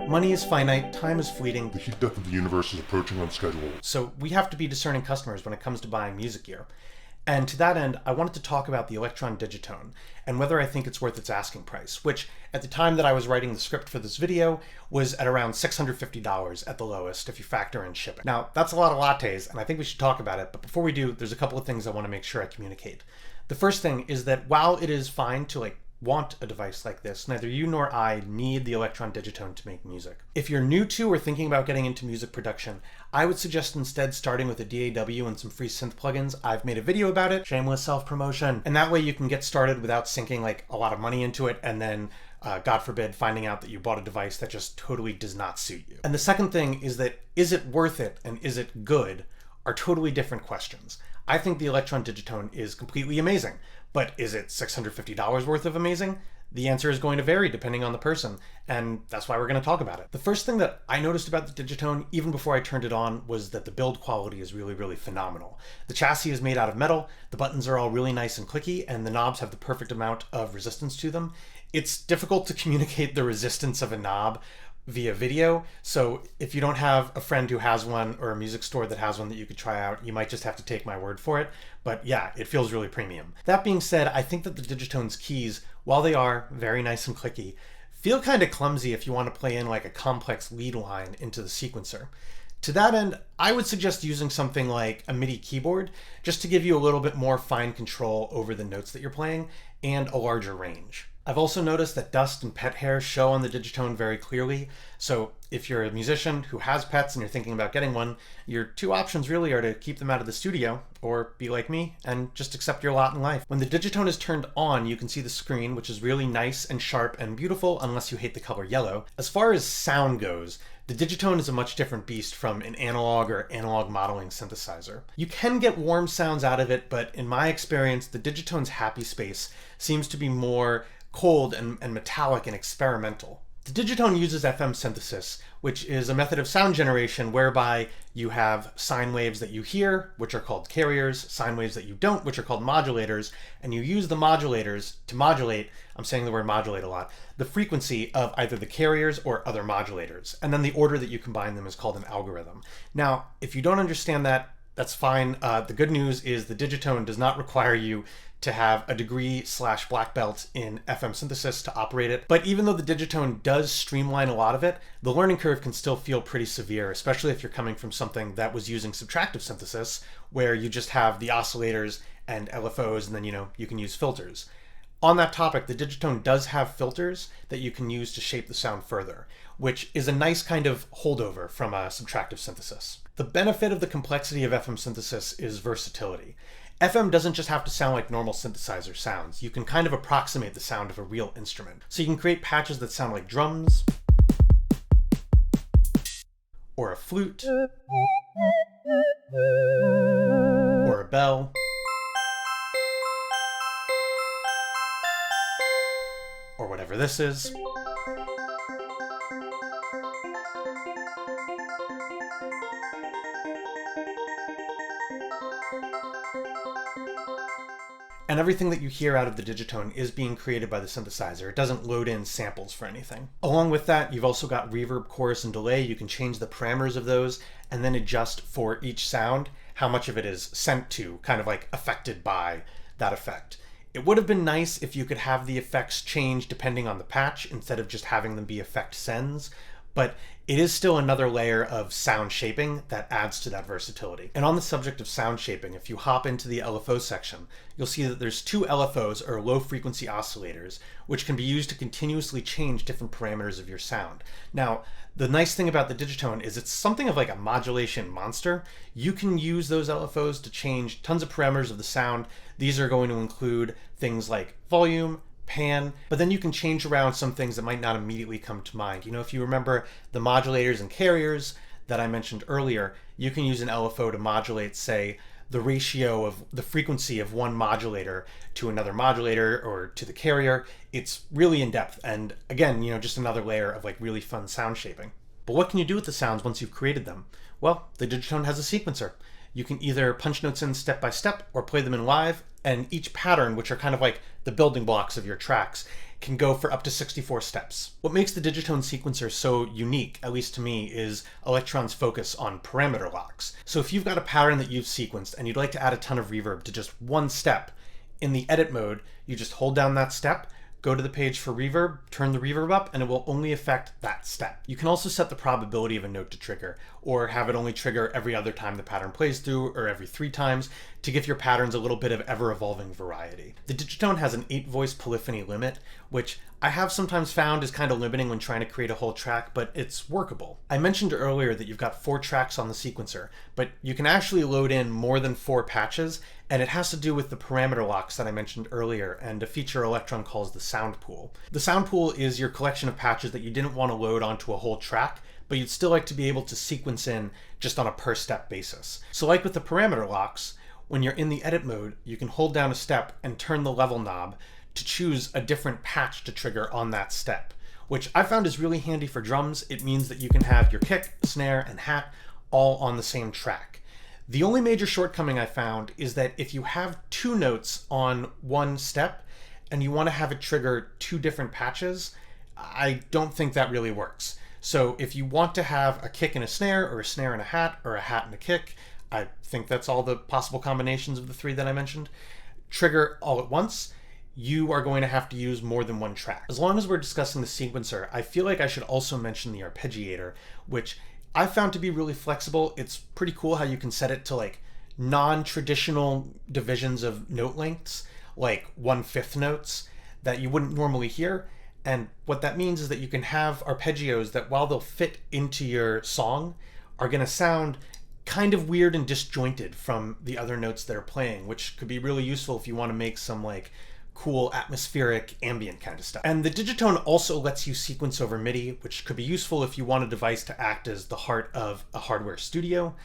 Money is finite, time is fleeting. The heat death of the universe is approaching on schedule. So we have to be discerning customers when it comes to buying music gear. And to that end, I wanted to talk about the Elektron Digitone and whether I think it's worth its asking price, which at the time that I was writing the script for this video was at around $650 at the lowest if you factor in shipping. Now, that's a lot of lattes, and I think we should talk about it, but before we do, there's a couple of things I want to make sure I communicate. The first thing is that while it is fine to want a device like this, neither you nor I need the Elektron Digitone to make music. If you're new to or thinking about getting into music production, I would suggest instead starting with a DAW and some free synth plugins. I've made a video about it, shameless self-promotion, and that way you can get started without sinking a lot of money into it and then God forbid, finding out that you bought a device that just totally does not suit you. And the second thing is that, is it worth it and is it good are totally different questions. I think the Elektron Digitone is completely amazing, but is it $650 worth of amazing? The answer is going to vary depending on the person, and that's why we're going to talk about it. The first thing that I noticed about the Digitone, even before I turned it on, was that the build quality is really, really phenomenal. The chassis is made out of metal, the buttons are all really nice and clicky, and the knobs have the perfect amount of resistance to them. It's difficult to communicate the resistance of a knob via video, so if you don't have a friend who has one or a music store that has one that you could try out, you might just have to take my word for it. But yeah, it feels really premium. That being said, I think that the Digitone's keys, while they are very nice and clicky, feel kind of clumsy if you want to play in a complex lead line into the sequencer. To that end, I would suggest using something like a MIDI keyboard just to give you a little bit more fine control over the notes that you're playing and a larger range. I've also noticed that dust and pet hair show on the Digitone very clearly, so if you're a musician who has pets and you're thinking about getting one, your two options really are to keep them out of the studio, or be like me and just accept your lot in life. When the Digitone is turned on, you can see the screen, which is really nice and sharp and beautiful unless you hate the color yellow. As far as sound goes, the Digitone is a much different beast from an analog or analog modeling synthesizer. You can get warm sounds out of it, but in my experience, the Digitone's happy space seems to be more cold and metallic and experimental. The Digitone uses FM synthesis, which is a method of sound generation whereby you have sine waves that you hear, which are called carriers, sine waves that you don't, which are called modulators, and you use the modulators to modulate, I'm saying the word modulate a lot, the frequency of either the carriers or other modulators. And then the order that you combine them is called an algorithm. Now, if you don't understand that, that's fine. The good news is the Digitone does not require you to have a degree/black belt in FM synthesis to operate it. But even though the Digitone does streamline a lot of it, the learning curve can still feel pretty severe, especially if you're coming from something that was using subtractive synthesis, where you just have the oscillators and LFOs, and then you can use filters. On that topic, the Digitone does have filters that you can use to shape the sound further, which is a nice kind of holdover from a subtractive synthesis. The benefit of the complexity of FM synthesis is versatility. FM doesn't just have to sound like normal synthesizer sounds. You can kind of approximate the sound of a real instrument. So you can create patches that sound like drums, or a flute, or a bell, or whatever this is. And everything that you hear out of the Digitone is being created by the synthesizer. It doesn't load in samples for anything. Along with that, you've also got reverb, chorus, and delay. You can change the parameters of those and then adjust for each sound how much of it is sent to, kind of affected by that effect. It would have been nice if you could have the effects change depending on the patch instead of just having them be effect sends, but it is still another layer of sound shaping that adds to that versatility. And on the subject of sound shaping, if you hop into the LFO section, you'll see that there's two LFOs, or low frequency oscillators, which can be used to continuously change different parameters of your sound. Now, the nice thing about the Digitone is it's something of a modulation monster. You can use those LFOs to change tons of parameters of the sound. These are going to include things like volume, pan, but then you can change around some things that might not immediately come to mind. If you remember the modulators and carriers that I mentioned earlier, you can use an LFO to modulate, say, the ratio of the frequency of one modulator to another modulator or to the carrier. It's really in depth, and again, just another layer of really fun sound shaping. But what can you do with the sounds once you've created them? Well, the Digitone has a sequencer. you can either punch notes in step by step or play them in live, and each pattern, which are kind of like the building blocks of your tracks, can go for up to 64 steps. What makes the Digitone sequencer so unique, at least to me, is Elektron's focus on parameter locks. So if you've got a pattern that you've sequenced and you'd like to add a ton of reverb to just one step, in the edit mode, you just hold down that step, go to the page for reverb, turn the reverb up, and it will only affect that step. You can also set the probability of a note to trigger, or have it only trigger every other time the pattern plays through, or every 3 times, to give your patterns a little bit of ever-evolving variety. The Digitone has an 8-voice polyphony limit, which I have sometimes found is kind of limiting when trying to create a whole track, but it's workable. I mentioned earlier that you've got 4 tracks on the sequencer, but you can actually load in more than 4 patches, and it has to do with the parameter locks that I mentioned earlier and a feature Elektron calls the sound pool. The sound pool is your collection of patches that you didn't want to load onto a whole track, but you'd still like to be able to sequence in just on a per step basis. So like with the parameter locks, when you're in the edit mode, you can hold down a step and turn the level knob to choose a different patch to trigger on that step, which I found is really handy for drums. It means that you can have your kick, snare, and hat all on the same track. The only major shortcoming I found is that if you have 2 notes on one step and you want to have it trigger 2 different patches, I don't think that really works. So if you want to have a kick and a snare, or a snare and a hat, or a hat and a kick, I think that's all the possible combinations of the 3 that I mentioned, trigger all at once, you are going to have to use more than one track. As long as we're discussing the sequencer, I feel like I should also mention the Arpeggiator, which I found to be really flexible. It's pretty cool how you can set it to like non-traditional divisions of note lengths, like 1/5 notes that you wouldn't normally hear. And what that means is that you can have arpeggios that, while they'll fit into your song, are going to sound kind of weird and disjointed from the other notes that are playing, which could be really useful if you want to make some like cool atmospheric ambient kind of stuff. And the Digitone also lets you sequence over MIDI, which could be useful if you want a device to act as the heart of a hardware studio.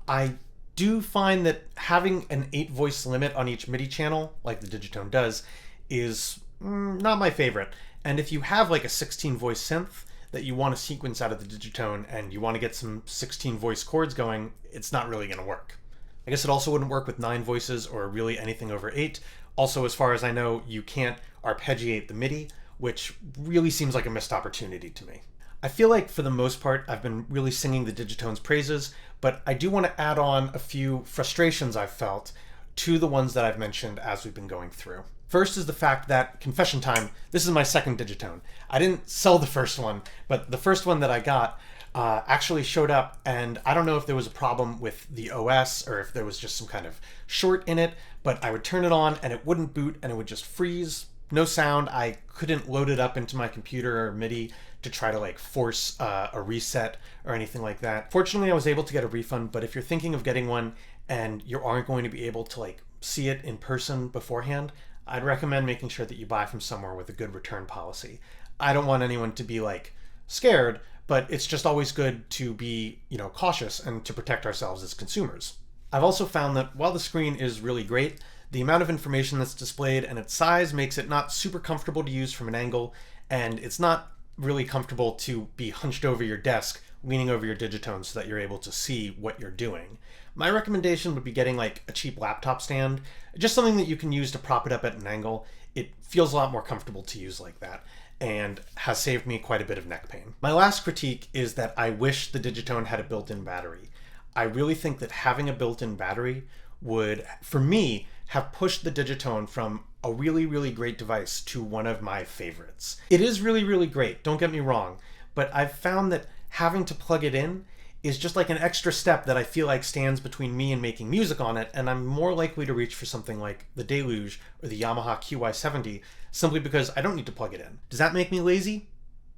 I do find that having an 8-voice limit on each MIDI channel, like the Digitone does, is not my favorite. And if you have like a 16-voice synth that you want to sequence out of the Digitone and you want to get some 16-voice chords going, it's not really going to work. I guess it also wouldn't work with 9 voices or really anything over 8. Also, as far as I know, you can't arpeggiate the MIDI, which really seems like a missed opportunity to me. I feel like for the most part, I've been really singing the Digitone's praises, but I do want to add on a few frustrations I've felt to the ones that I've mentioned as we've been going through. First is the fact that, confession time, this is my second Digitone. I didn't sell the first one, but the first one that I got actually showed up, and I don't know if there was a problem with the OS or if there was just some kind of short in it, but I would turn it on and it wouldn't boot and it would just freeze, no sound. I couldn't load it up into my computer or MIDI to try to like force a reset or anything like that. Fortunately, I was able to get a refund, but if you're thinking of getting one and you aren't going to be able to like see it in person beforehand, I'd recommend making sure that you buy from somewhere with a good return policy. I don't want anyone to be like scared, but it's just always good to be, cautious and to protect ourselves as consumers. I've also found that while the screen is really great, the amount of information that's displayed and its size makes it not super comfortable to use from an angle, and it's not really comfortable to be hunched over your desk, leaning over your Digitone so that you're able to see what you're doing. My recommendation would be getting like a cheap laptop stand, just something that you can use to prop it up at an angle. It feels a lot more comfortable to use like that, and has saved me quite a bit of neck pain. My last critique is that I wish the Digitone had a built-in battery. I really think that having a built-in battery would, for me, have pushed the Digitone from a really, really great device to one of my favorites. It is really, really great, don't get me wrong, but I've found that having to plug it in is just like an extra step that I feel like stands between me and making music on it, and I'm more likely to reach for something like the Deluge or the Yamaha QY70 simply because I don't need to plug it in. Does that make me lazy?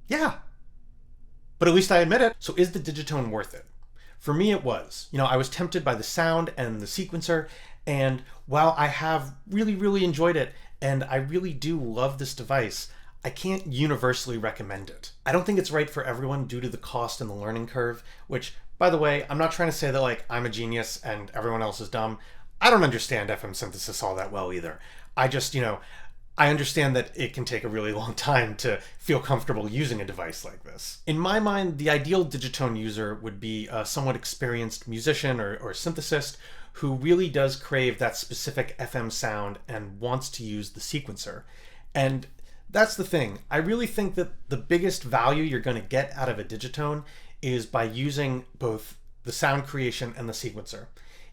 Yeah. But at least I admit it. So is the Digitone worth it? For me, it was. I was tempted by the sound and the sequencer, and while I have really, really enjoyed it, and I really do love this device, I can't universally recommend it. I don't think it's right for everyone due to the cost and the learning curve, which, by the way, I'm not trying to say that like I'm a genius and everyone else is dumb. I don't understand FM synthesis all that well either. I just, I understand that it can take a really long time to feel comfortable using a device like this. In my mind, the ideal Digitone user would be a somewhat experienced musician or synthesist who really does crave that specific FM sound and wants to use the sequencer. And that's the thing. I really think that the biggest value you're going to get out of a Digitone is by using both the sound creation and the sequencer.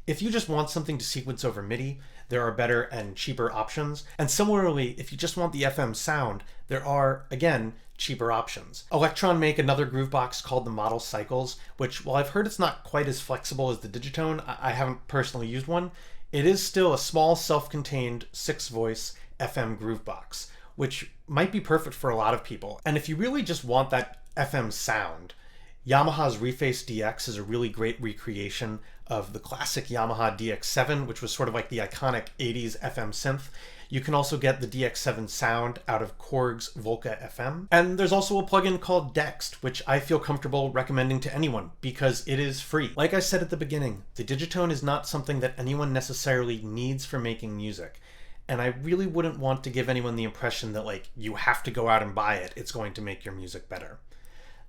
If you just want something to sequence over MIDI, there are better and cheaper options. And similarly, if you just want the FM sound, there are, again, cheaper options. Elektron make another groovebox called the Model Cycles, which, while I've heard it's not quite as flexible as the Digitone, I haven't personally used one, it is still a small self-contained 6-voice FM groovebox, which might be perfect for a lot of people. And if you really just want that FM sound, Yamaha's Reface DX is a really great recreation of the classic Yamaha DX7, which was sort of like the iconic 80s FM synth. You can also get the DX7 sound out of Korg's Volca FM. And there's also a plugin called Dext, which I feel comfortable recommending to anyone because it is free. Like I said at the beginning, the Digitone is not something that anyone necessarily needs for making music. And I really wouldn't want to give anyone the impression that like you have to go out and buy it, it's going to make your music better.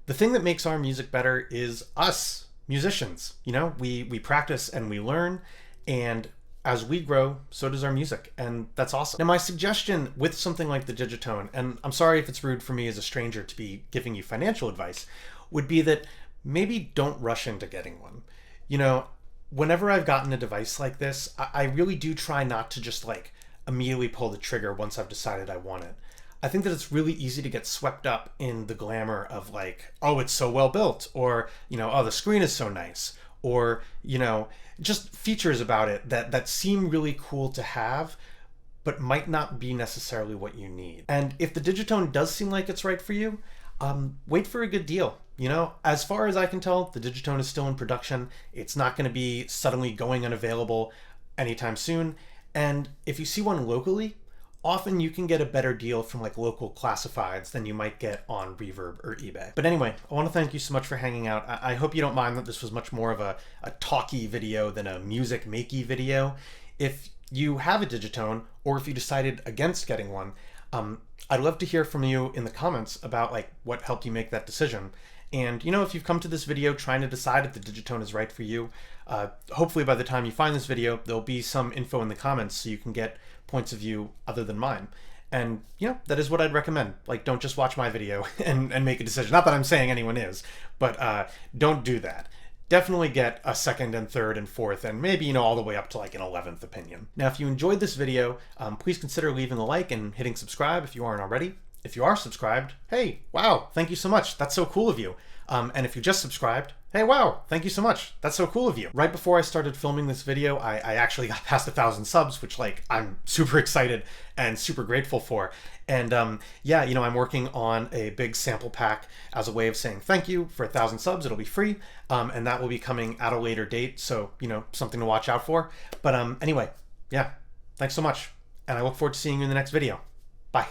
The thing that makes our music better is us, musicians. You know, we practice and we learn, and as we grow, so does our music, and that's awesome. Now, my suggestion with something like the Digitone, and I'm sorry if it's rude for me as a stranger to be giving you financial advice, would be that maybe don't rush into getting one. You know, whenever I've gotten a device like this, I really do try not to just like immediately pull the trigger once I've decided I want it. I think that it's really easy to get swept up in the glamour of like, oh, it's so well built, or, you know, oh, the screen is so nice, or, you know, just features about it that seem really cool to have, but might not be necessarily what you need. And if the Digitone does seem like it's right for you, wait for a good deal. You know, as far as I can tell, the Digitone is still in production. It's not going to be suddenly going unavailable anytime soon. And if you see one locally, often you can get a better deal from like local classifieds than you might get on Reverb or eBay. But anyway, I want to thank you so much for hanging out. I hope you don't mind that this was much more of a talky video than a music makey video. If you have a Digitone, or if you decided against getting one, I'd love to hear from you in the comments about like what helped you make that decision. And you know, if you've come to this video trying to decide if the Digitone is right for you, hopefully by the time you find this video, there'll be some info in the comments so you can get points of view other than mine. And you know, that is what I'd recommend. Like, don't just watch my video and make a decision. Not that I'm saying anyone is, but don't do that. Definitely get a second and third and fourth, and maybe, you know, all the way up to like an 11th opinion. Now, if you enjoyed this video, please consider leaving a like and hitting subscribe if you aren't already. If you are subscribed, hey, wow, thank you so much. That's so cool of you. And if you just subscribed, hey, wow, thank you so much. That's so cool of you. Right before I started filming this video, I actually got past 1,000 subs, which like I'm super excited and super grateful for. And yeah, you know, I'm working on a big sample pack as a way of saying thank you for 1,000 subs. It'll be free, and that will be coming at a later date. So, you know, something to watch out for. But anyway, yeah, thanks so much. And I look forward to seeing you in the next video. Bye.